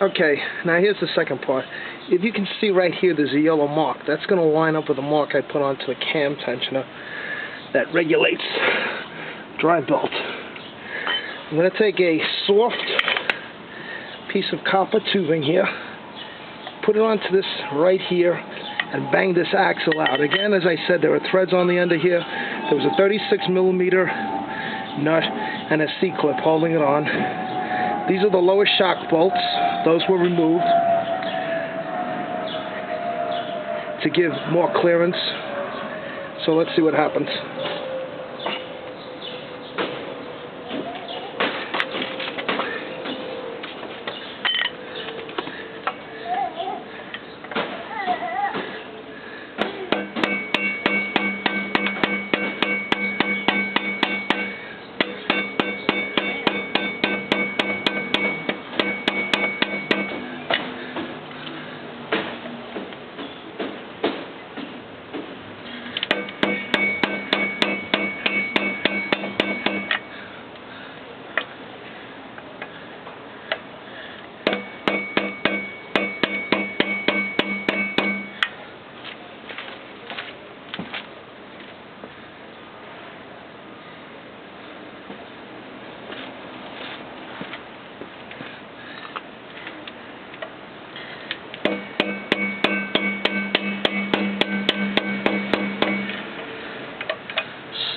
Okay, now here's the second part. If you can see right here, there's a yellow mark. That's going to line up with the mark I put onto the cam tensioner that regulates dry belt. I'm going to take a soft piece of copper tubing here, put it onto this right here, and bang this axle out. Again, as I said, there are threads on the end of here. There was a 36mm nut and a C-clip holding it on. These are the lower shock bolts. Those were removed to give more clearance. So let's see what happens.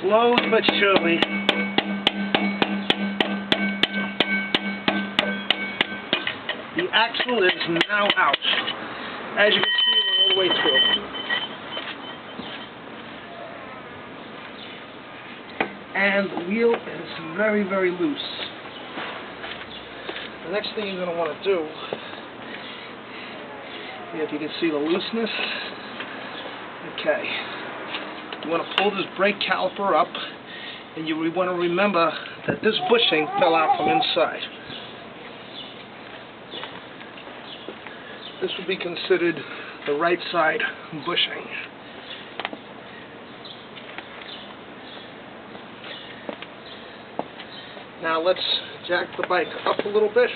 Slowly but surely. The axle is now out. As you can see, it went all the way through. And the wheel is very, very loose. The next thing you're going to want to do, if you can see the looseness, okay. You want to pull this brake caliper up, and you want to remember that this bushing fell out from inside. This would be considered the right side bushing. Now let's jack the bike up a little bit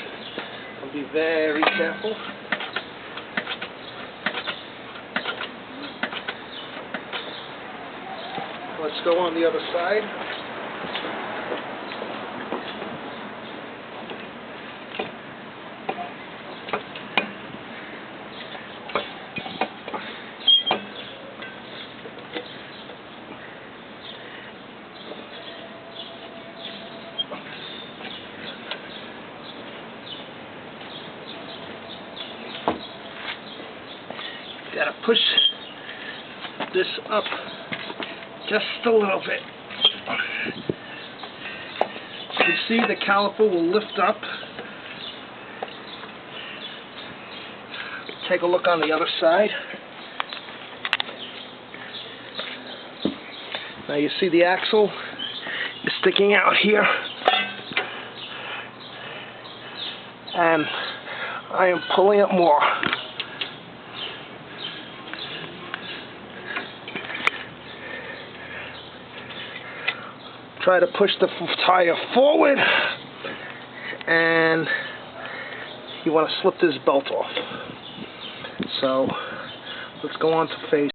and be very careful. Let's go on the other side. Gotta push this up just a little bit. You can see the caliper will lift up. Take a look on the other side. Now you see the axle is sticking out here. And I am pulling it more. Try to push the tire forward, and you want to slip this belt off. So let's go on to phase